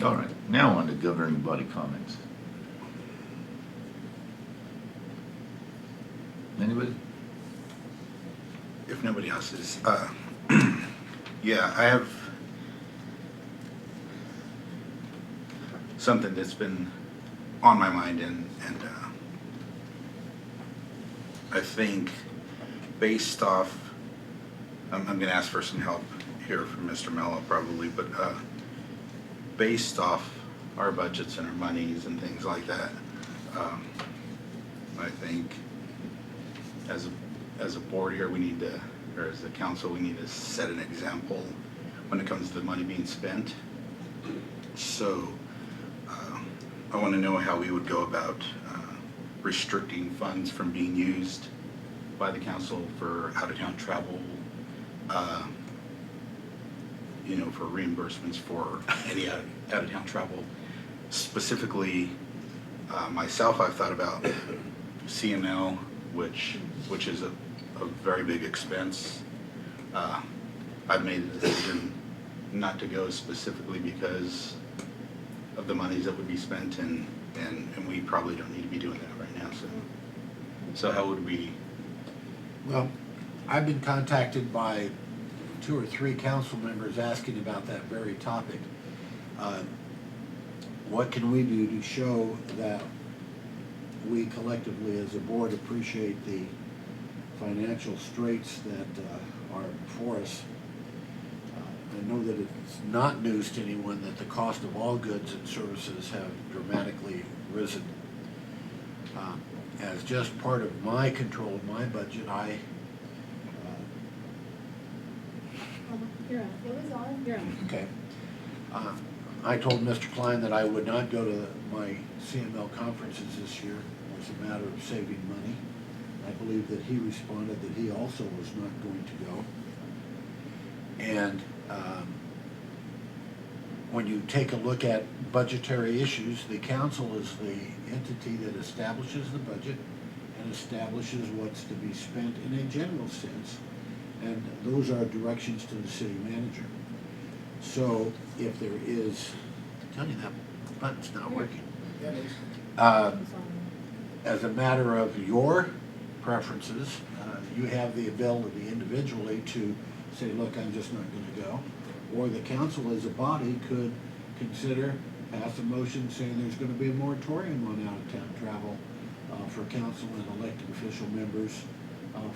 All right, now on to governing body comments. Anybody? If nobody else is, yeah, I have something that's been on my mind, and I think based off, I'm going to ask for some help here from Mr. Mello probably, but based off our budgets and our monies and things like that, I think as a board here, we need to, or as a council, we need to set an example when it comes to the money being spent. So I want to know how we would go about restricting funds from being used by the council for out-of-town travel, you know, for reimbursements for any out-of-town travel. Specifically, myself, I've thought about CML, which is a very big expense. I've made the decision not to go specifically because of the monies that would be spent, and we probably don't need to be doing that right now. So how would we? Well, I've been contacted by 2 or 3 council members asking about that very topic. What can we do to show that we collectively as a board appreciate the financial straits that are before us? I know that it's not news to anyone that the cost of all goods and services have dramatically risen. As just part of my control of my budget, You're on. It was on. You're on. okay. I told Mr. Klein that I would not go to my CML conferences this year. It was a matter of saving money. I believe that he responded that he also was not going to go. And when you take a look at budgetary issues, the council is the entity that establishes the budget and establishes what's to be spent in a general sense. And those are directions to the city manager. So if there is, I'm telling you that button's not working. As a matter of your preferences, you have the ability individually to say, look, I'm just not going to go. Or the council as a body could consider, pass a motion saying there's going to be a moratorium on out-of-town travel for council and elected official members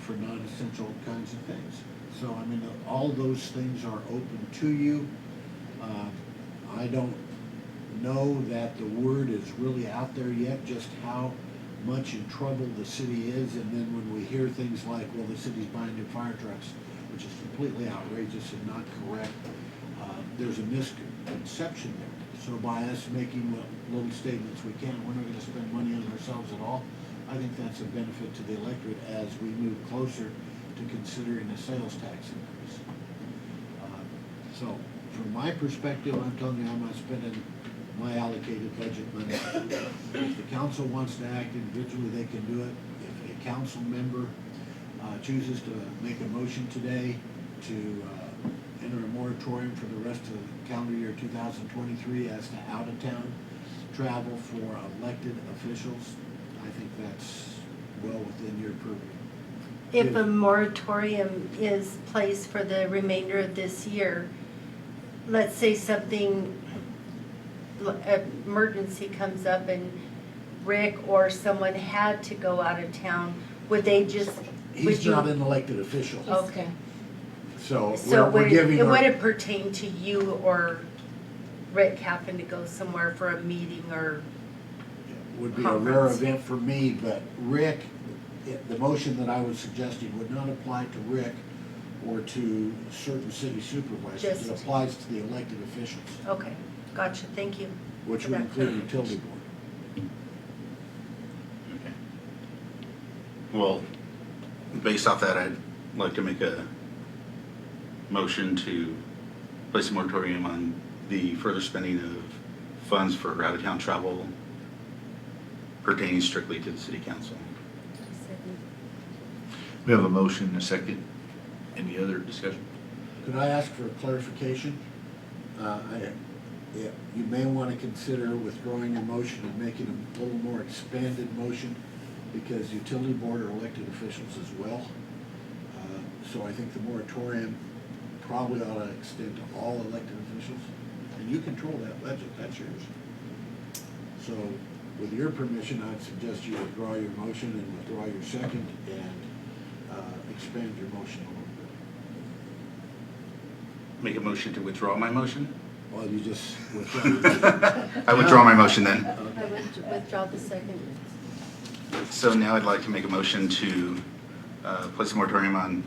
for non-essential kinds of things. So, I mean, all those things are open to you. I don't know that the word is really out there yet, just how much in trouble the city is, and then when we hear things like, well, the city's buying new fire trucks, which is completely outrageous and not correct, there's a misconception there. So by us making what little statements we can, we're not going to spend money on ourselves at all. I think that's a benefit to the electorate as we move closer to considering a sales tax increase. So from my perspective, I'm telling you I'm not spending my allocated budget money. If the council wants to act individually, they can do it. If a council member chooses to make a motion today to enter a moratorium for the rest of the calendar year 2023 as to out-of-town travel for elected officials, I think that's well within your purview. If a moratorium is placed for the remainder of this year, let's say something, emergency comes up and Rick or someone had to go out of town, would they just, He's not an elected official. Okay. So So we're giving it our, wouldn't pertain to you or Rick having to go somewhere for a meeting or, would be a rare conference. event for me, but Rick, the motion that I was suggesting would not apply to Rick or to certain city supervisors. It Just- applies to the elected officials, okay, gotcha, thank you. which for would that include utility board. Okay. Well, based off that, I'd like to make a motion to place a moratorium on the further spending of funds for out-of-town travel pertaining strictly to the city council. We have a motion and a second. Any other discussion? Could I ask for clarification? Yeah, you may want to consider withdrawing your motion and making a little more expanded motion, because utility board are elected officials as well. So I think the moratorium probably ought to extend to all elected officials, and you control that budget, that's yours. So with your permission, I'd suggest you withdraw your motion and withdraw your second and expand your motion a little bit. Make a motion to withdraw my motion? Well, you just withdraw. I withdraw my motion then. I would withdraw the second. So now I'd like to make a motion to place a moratorium on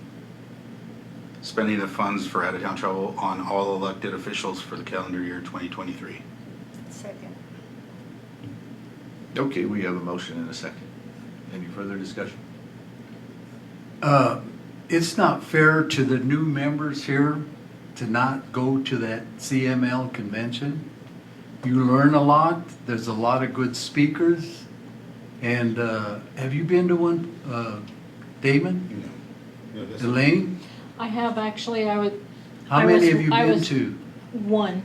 spending the funds for out-of-town travel on all elected officials for the calendar year 2023. Second. Okay, we have a motion and a second. Any further discussion? It's not fair to the new members here to not go to that CML convention. You learn a lot, there's a lot of good speakers, and have you been to one, Damon, No, this- Elaine? I have actually, I would. How many have you been to? One.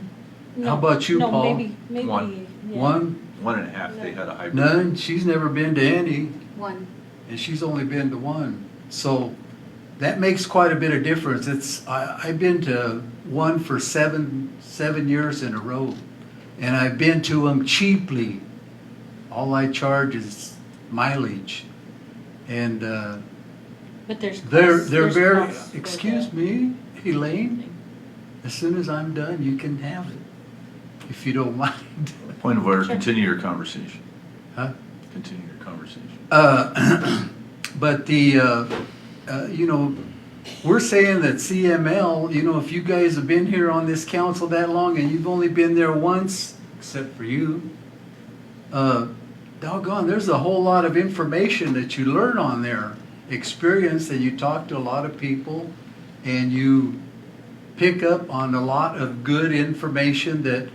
No, How about you, no, Paul? maybe, One. yeah. One? 1.5, they had a hybrid. None? She's never been to any, One. and she's only been to one. So that makes quite a bit of difference. I've been to one for seven years in a row, and I've been to them cheaply. All I charge is mileage, and But there's. they're costs- there's very. costs for Excuse that. me, Elaine. As soon as I'm done, you can have it, if you don't mind. Point of order, Sure. continue your conversation. Huh? Continue your conversation. But the, you know, we're saying that CML, you know, if you guys have been here on this council that long and you've only been there once, except for you, doggone, there's a whole lot of information that you learn on there, experience, and you talk to a lot of people, and you pick up on a lot of good information that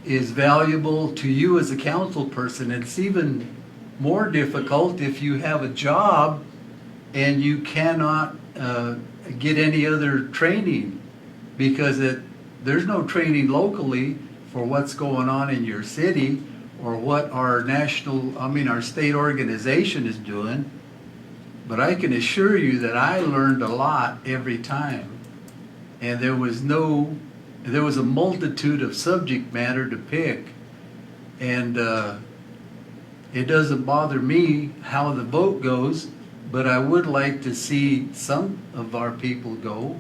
is valuable to you as a council person. It's even more difficult if you have a job and you cannot get any other training, because there's no training locally for what's going on in your city or what our our state organization is doing. But I can assure you that I learned a lot every time. And there was a multitude of subject matter to pick. And it doesn't bother me how the vote goes, but I would like to see some of our people go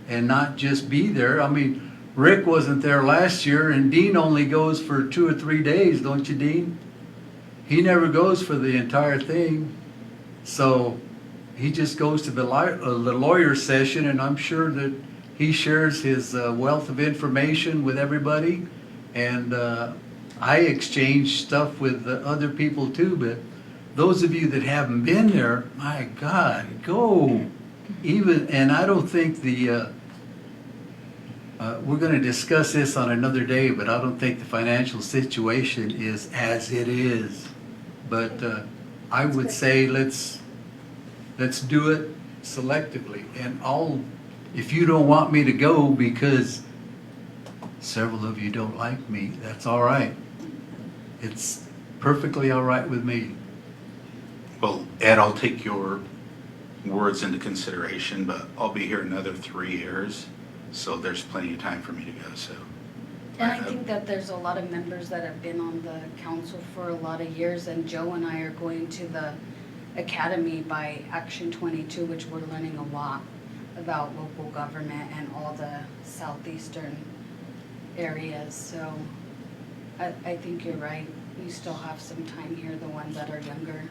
and not just be there. I mean, Rick wasn't there last year, and Dean only goes for 2 or 3 days, don't you, Dean? He never goes for the entire thing. So he just goes to the lawyer session, and I'm sure that he shares his wealth of information with everybody. And I exchange stuff with other people too, but those of you that haven't been there, my God, go. And I don't think we're going to discuss this on another day, but I don't think the financial situation is as it is. But I would say let's do it selectively. And if you don't want me to go because several of you don't like me, that's all right. It's perfectly all right with me. Well, Ed, I'll take your words into consideration, but I'll be here another 3 years, so there's plenty of time for me to go, so. And I think that there's a lot of members that have been on the council for a lot of years, and Joe and I are going to the academy by Action 22, which we're learning a lot about local government and all the southeastern areas. So I think you're right. We still have some time here, the ones that are younger.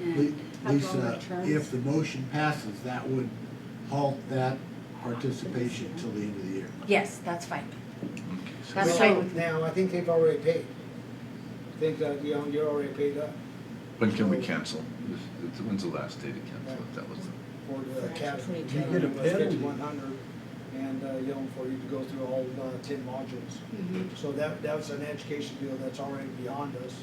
And have longer Lisa, terms. if the motion passes, that would halt that participation until the end of the year. Yes, that's fine. Okay, so That's Well, fine with me. now, I think they've already paid. I think that, you're already paid up when can we cancel? When's the last day to cancel if that was the? for the academy. You get a penalty. 5,100, and, for you to go through all 10 modules. Mhm. So that's an education deal that's already beyond us,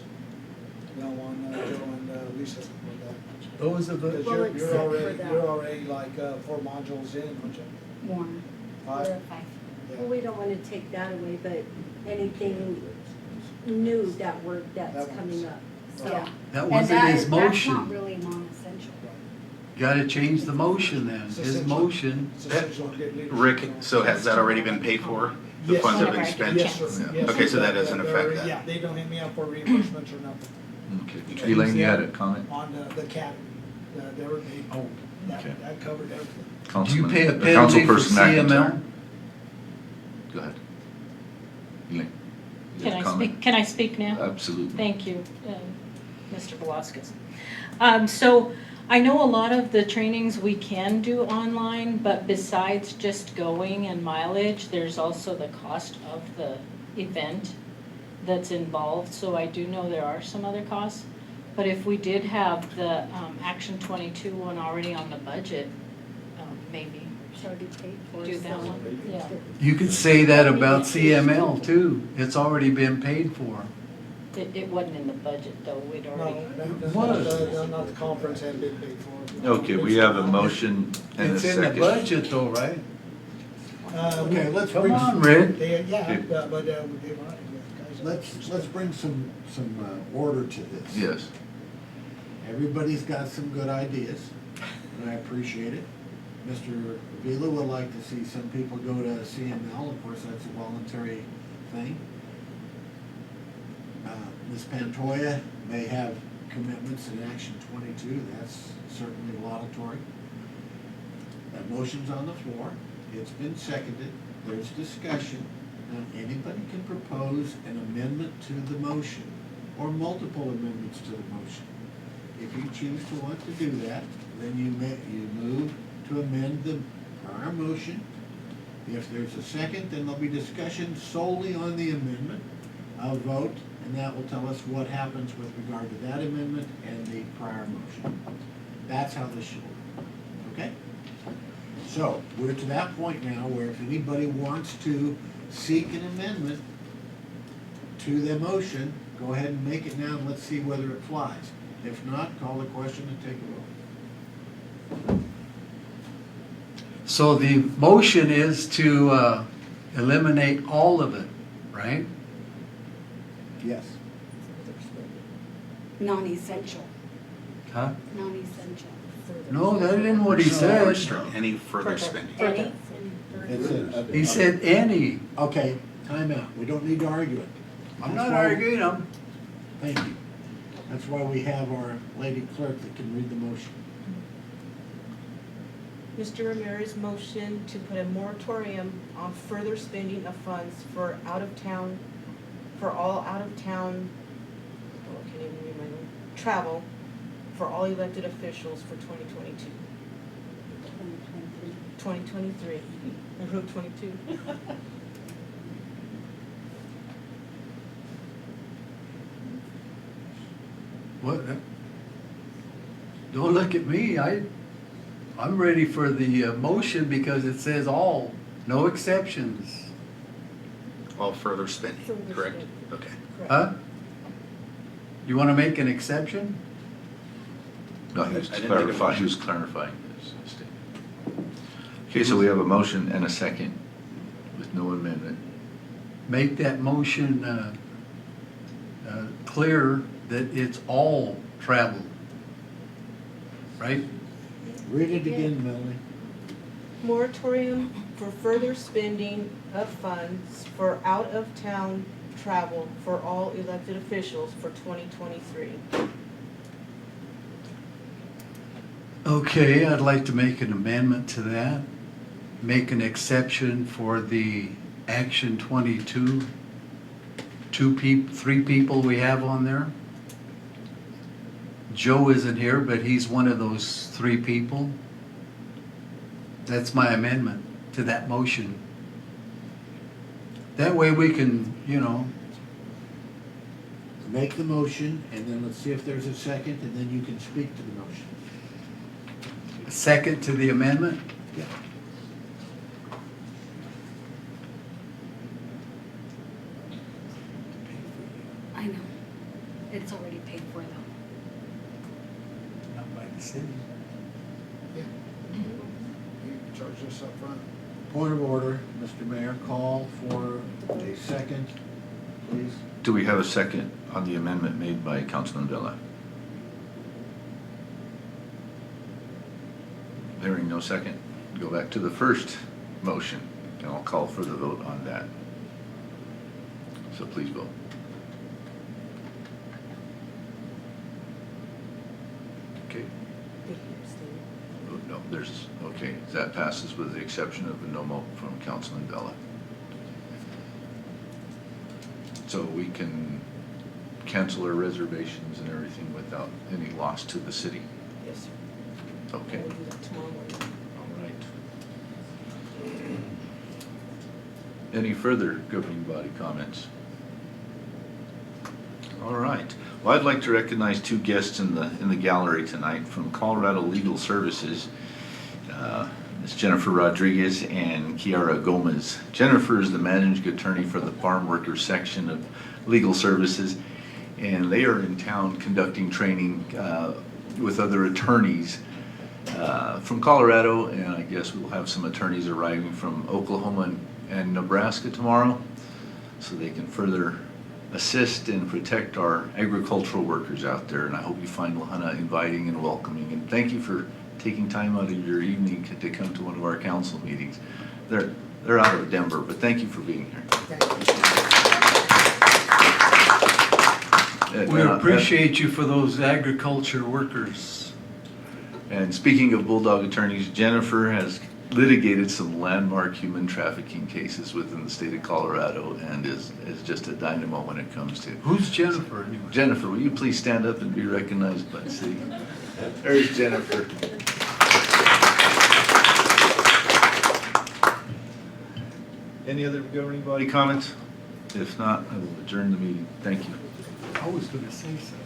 on Joe and Lisa with that. Those of Because us, Well, except for that. you're already like 4 modules in, aren't you? More. Five? We're at 5. Well, we don't wanna take that away, but anything new that's That coming one's- up, so. Yeah. That And wasn't that his is- That's not motion. really non-essential. Gotta change the motion then. It's His essential. motion, It's essential to get leadership. Rick, so has that already been paid for? The Yes. funds have been Whenever I spent? get Yes, sir. Yeah. Yes, Okay, sir. so that doesn't They're- affect that. Yeah, they don't hit me up for reimbursements or nothing Okay. Elaine, you had a comment? on the academy. They were, oh, Okay. that covered everything. do you Councilman- pay a the penalty for councilperson McIntyre. CML? Go ahead. Elaine. you Can had a I comment? speak, can I speak now? Absolutely. Thank you, Mr. Velazquez. So I know a lot of the trainings we can do online, but besides just going and mileage, there's also the cost of the event that's involved. So I do know there are some other costs. But if we did have the Action 22 one already on the budget, maybe It's already paid for. do that so- one, yeah. You could say that about CML too. It's already been paid for. It wasn't in the budget though, we'd already. Not the conference had been paid for. Okay, we have a motion and a It's in the second. budget though, right? Okay, let's Come bring, on, Red. Yeah, Okay. but they were, guys. let's bring some order to this. Yes. Everybody's got some good ideas, and I appreciate it. Mr. Avila would like to see some people go to CML, of course, that's a voluntary thing. Ms. Pantoya may have commitments in Action 22, that's certainly laudatory. That motion's on the floor, it's been seconded, there's discussion. Now, anybody can propose an amendment to the motion, or multiple amendments to the motion. If you choose to want to do that, then you move to amend the prior motion. If there's a second, then there'll be discussion solely on the amendment. I'll vote, and that will tell us what happens with regard to that amendment and the prior motion. That's how this should work, okay? So, we're to that point now where if anybody wants to seek an amendment to the motion, go ahead and make it now, and let's see whether it flies. If not, call the question and take a vote. So the motion is to eliminate all of it, right? Yes. Non-essential, Huh? non-essential. No, that isn't what he Or said. restrict any further spending. Any? He said any. Okay, time out. We don't need to argue it. I'm That's not why- arguing him. Thank you. That's why we have our lady clerk that can read the motion. Mr. Ramirez motion to put a moratorium on further spending of funds for out-of-town, for all out-of-town, oh, I can't even read my own, travel for all elected officials for 2022. 2023. I wrote 22. What? Don't look at me. I'm ready for the motion because it says all, no exceptions. All further spending, Further correct? spending. Okay. Huh? You want to make an exception? No, he was I didn't make a clarifying, motion. he was clarifying his statement. Okay, so we have a motion and a second with no amendment. Make that motion clear that it's all travel, right? Read it again, Melanie. Moratorium for further spending of funds for out-of-town travel for all elected officials for 2023. Okay, I'd like to make an amendment to that. Make an exception for the Action 22, three people we have on there. Joe isn't here, but he's one of those three people. That's my amendment to that motion. That way we can, Make the motion, and then let's see if there's a second, and then you can speak to the motion. second to the amendment. Yeah. I know. It's already paid for though. Not by the city. Yeah. You charge us up front. Point of order, Mr. Mayor, call for a second, please. Do we have a second on the amendment made by Councilman Villa? Hearing no second, go back to the first motion, and I'll call for the vote on that. So please vote. Okay. Oh, no, there's, okay, that passes with the exception of a no vote from Councilman Villa. So we can cancel our reservations and everything without any loss to the city. Yes, sir. Okay, We'll do that tomorrow morning. all right. Any further governing body comments? All right. Well, I'd like to recognize two guests in the gallery tonight from Colorado Legal Services. Ms. Jennifer Rodriguez and Kiara Gomez. Jennifer is the managing attorney for the farm workers section of Legal Services, and they are in town conducting training with other attorneys from Colorado, and I guess we'll have some attorneys arriving from Oklahoma and Nebraska tomorrow, so they can further assist and protect our agricultural workers out there. And I hope you find Lahana inviting and welcoming. And thank you for taking time out of your evening to come to one of our council meetings. They're out of Denver, but thank you for being here. We appreciate you for those agriculture workers. And speaking of Bulldog attorneys, Jennifer has litigated some landmark human trafficking cases within the state of Colorado and is just a dynamo when it comes to. Who's Jennifer anyway? Jennifer, will you please stand up and be recognized by the city? There's Jennifer. Any other governing body comments? If not, I will adjourn the meeting. Thank you. I was gonna say something.